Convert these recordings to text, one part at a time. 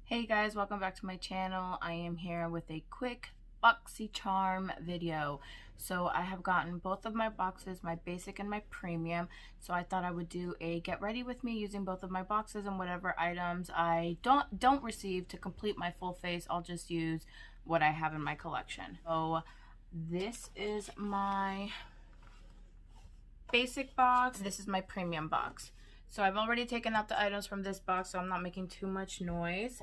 Hey guys, welcome back to my channel. I am here with a quick Boxycharm video. So I have gotten both of my boxes, my basic and my premium. So I thought I would do a get ready with me using both of my boxes, and whatever items I don't receive to complete my full face, I'll just use what I have in my collection. So this is my basic box. This is my premium box. So I've already taken out the items from this box, so I'm not making too much noise.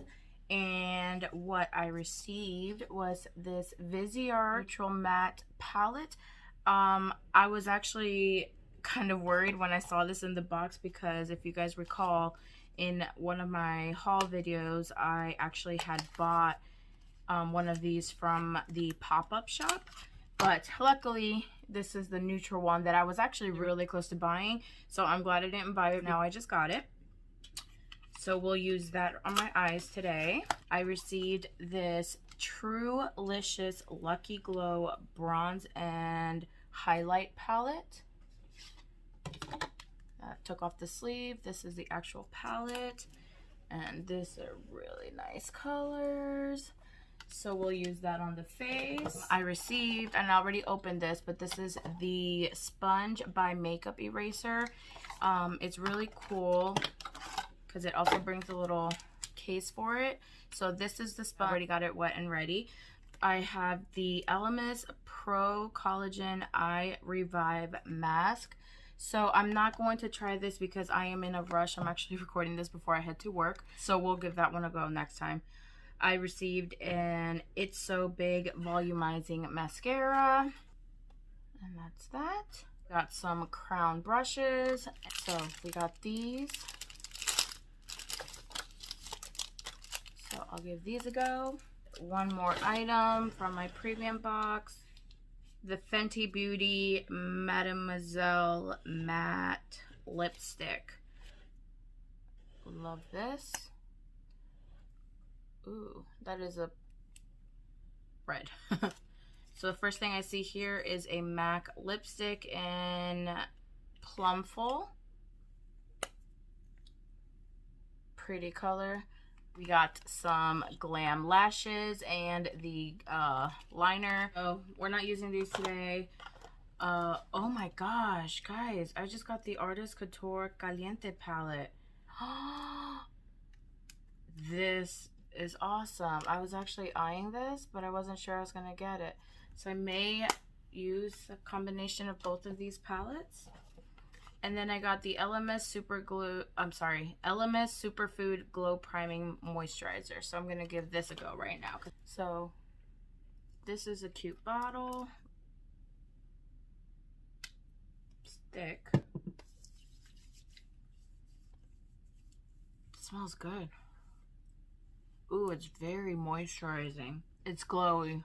And what I received was this Viseart Neutral Matte palette. I was actually kind of worried when I saw this in the box because if you guys recall, in one of my haul videos, I actually had bought one of these from the pop-up shop. But luckily, this is the neutral one that I was actually really close to buying. So I'm glad I didn't buy it. Now I just got it. So we'll use that on my eyes today. I received this True Luscious Lucky Glow Bronze and Highlight Palette. Took off the sleeve. This is the actual palette. And these are really nice colors. So we'll use that on the face. I received, and I already opened this, but this is the Sponge by Makeup Eraser. It's really cool because it also brings a little case for it. So this is the sponge. I already got it wet and ready. I have the Elemis Pro Collagen Eye Revive Mask. So I'm not going to try this because I am in a rush. I'm actually recording this before I head to work. So we'll give that one a go next time. I received an It's So Big Volumizing Mascara. And that's that. Got some crown brushes. So we got these. So I'll give these a go. One more item from my premium box. The Fenty Beauty Mademoiselle Matte Lipstick. Love this. Ooh, that is a red. So the first thing I see here is a MAC lipstick in Plumful. Pretty color. We got some Glam lashes and the liner. Oh, we're not using these today. Oh my gosh, guys, I just got the Artist Couture Caliente palette. This is awesome. I was actually eyeing this, but I wasn't sure I was gonna get it. So I may use a combination of both of these palettes. And then I got the Elemis-Superfood Glow Priming Moisturizer. So I'm gonna give this a go right now. So this is a cute bottle. Stick. It smells good. Ooh, it's very moisturizing. It's glowy.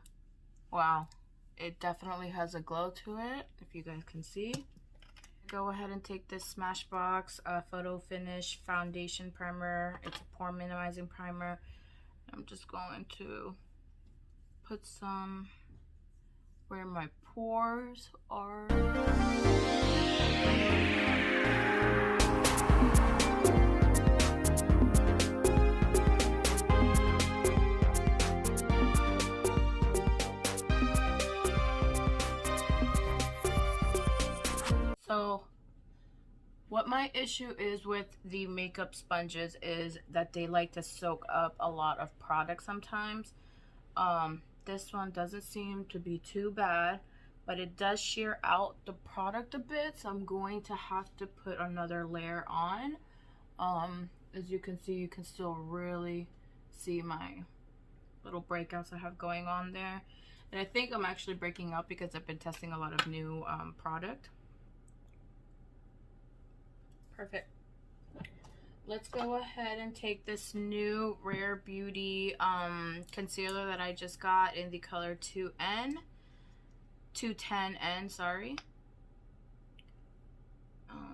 Wow. It definitely has a glow to it, if you guys can see. Go ahead and take this Smashbox Photo Finish Foundation Primer. It's a pore minimizing primer. I'm just going to put some where my pores are. So what my issue is with the makeup sponges is that they like to soak up a lot of product sometimes. This one doesn't seem to be too bad, but it does shear out the product a bit, so I'm going to have to put another layer on. As you can see, you can still really see my little breakouts I have going on there. And I think I'm actually breaking out because I've been testing a lot of new product. Perfect. Let's go ahead and take this new Rare Beauty concealer that I just got in the color 210N, sorry.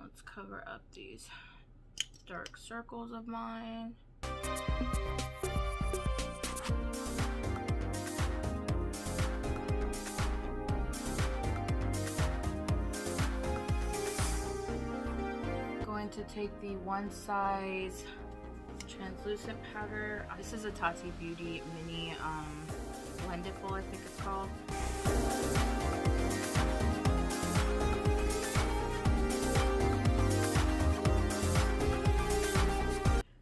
Let's cover up these dark circles of mine. To take the one size translucent powder. This is a Tati Beauty mini blendable, I think it's called.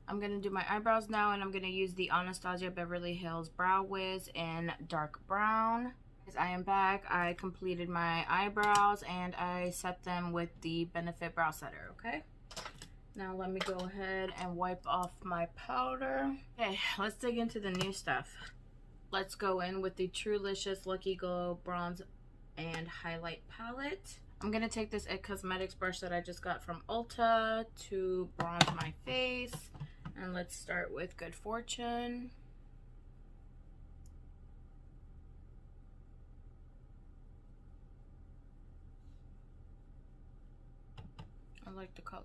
I'm gonna do my eyebrows now, and I'm gonna use the Anastasia Beverly Hills Brow Wiz in dark brown. As I am back, I completed my eyebrows and I set them with the Benefit Brow Setter, okay? Now let me go ahead and wipe off my powder. Okay, let's dig into the new stuff. Let's go in with the True Luscious Lucky Glow Bronze and Highlight Palette. I'm gonna take this It Cosmetics brush that I just got from Ulta to bronze my face. And let's start with Good Fortune. I like the color.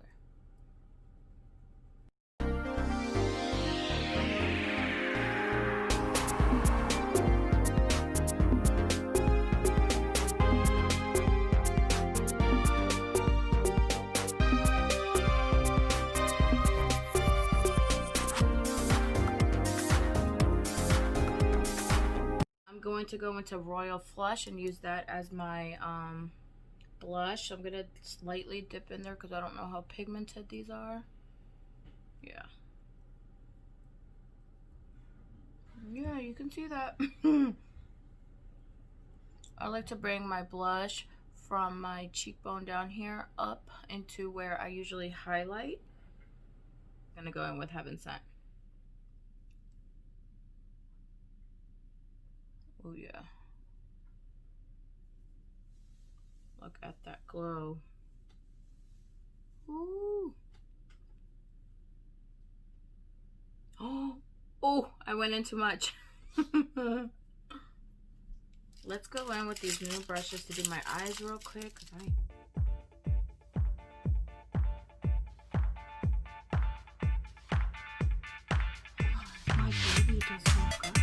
Going to go into Royal Flush and use that as my blush. I'm gonna slightly dip in there because I don't know how pigmented these are. Yeah, you can see that. I like to bring my blush from my cheekbone down here up into where I usually highlight. I'm gonna go in with Heaven Sent. Oh yeah. Look at that glow. Ooh. Oh, I went in too much. Let's go in with these new brushes to do my eyes real quick. My baby just woke up.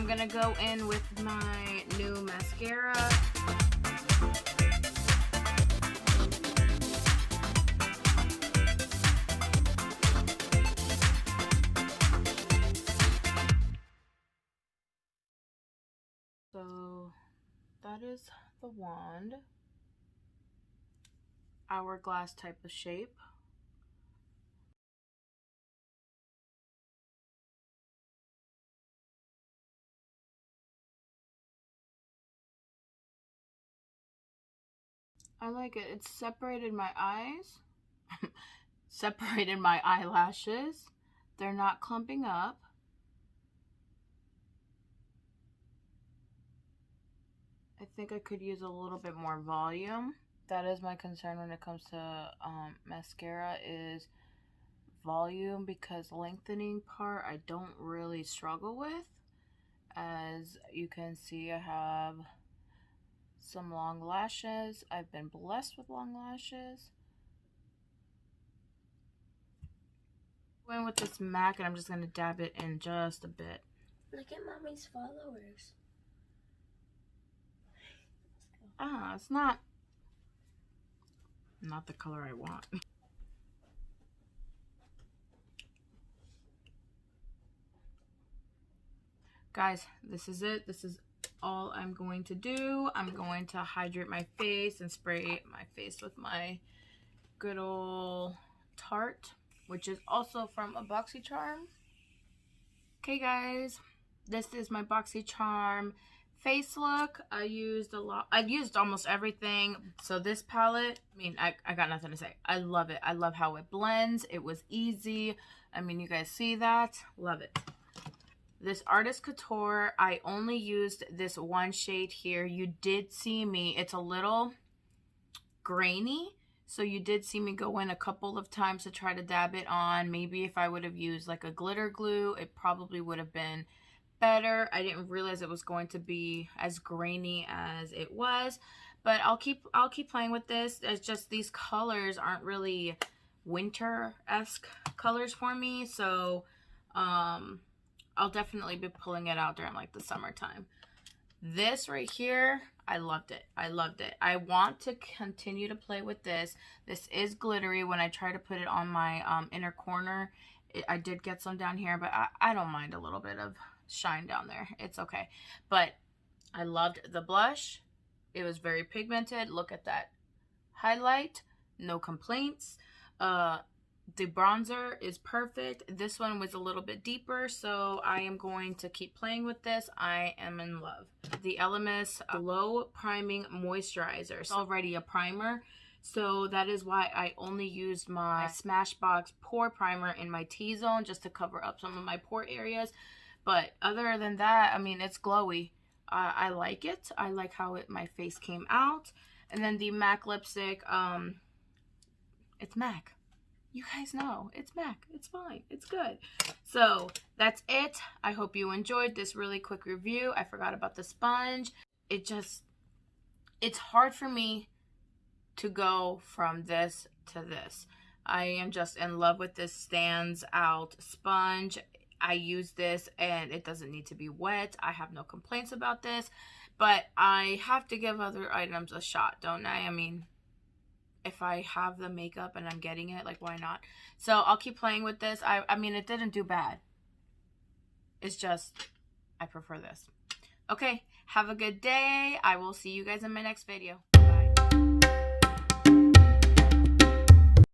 Gonna go in with my new mascara. So that is the wand. hourglass type of shape. I like it. It's separated my eyes, separated my eyelashes. They're not clumping up. I think I could use a little bit more volume. That is my concern when it comes to mascara, is volume, because lengthening part I don't really struggle with. As you can see, I have some long lashes. I've been blessed with long lashes. Going with this MAC, and I'm just going to dab it in just a bit. Look at mommy's followers. It's not the color I want. Guys, this is it. This is all I'm going to do. I'm going to hydrate my face and spray my face with my good old Tarte, which is also from a Boxycharm. Okay guys, this is my Boxycharm face look. I used almost everything. So this palette, I mean, I got nothing to say. I love it. I love how it blends. It was easy. I mean, you guys see that? Love it. This Artist Couture, I only used this one shade here. You did see me, it's a little grainy, so you did see me go in a couple of times to try to dab it on. Maybe if I would have used like a glitter glue, it probably would have been better. I didn't realize it was going to be as grainy as it was, but I'll keep playing with this. It's just these colors aren't really winter-esque colors for me, so I'll definitely be pulling it out during like the summertime. This right here, I loved it. I loved it. I want to continue to play with this. This is glittery. When I try to put it on my inner corner, I did get some down here, but I don't mind a little bit of shine down there. It's okay. But I loved the blush. It was very pigmented. Look at that highlight. No complaints. The bronzer is perfect. This one was a little bit deeper, so I am going to keep playing with this. I am in love. The Elemis Glow Priming Moisturizer. It's already a primer, so that is why I only used my Smashbox Pore Primer in my T-zone just to cover up some of my pore areas. But other than that, I mean, it's glowy. I like it. I like how my face came out. And then the MAC lipstick, it's MAC. You guys know, it's MAC. It's fine. It's good. So that's it. I hope you enjoyed this really quick review. I forgot about the sponge. It's hard for me to go from this to this. I am just in love with this stands out sponge. I use this and it doesn't need to be wet. I have no complaints about this, but I have to give other items a shot, don't I? I mean, if I have the makeup and I'm getting it, like, why not? So I'll keep playing with this. I mean, it didn't do bad. It's just, I prefer this. Okay, have a good day. I will see you guys in my next video.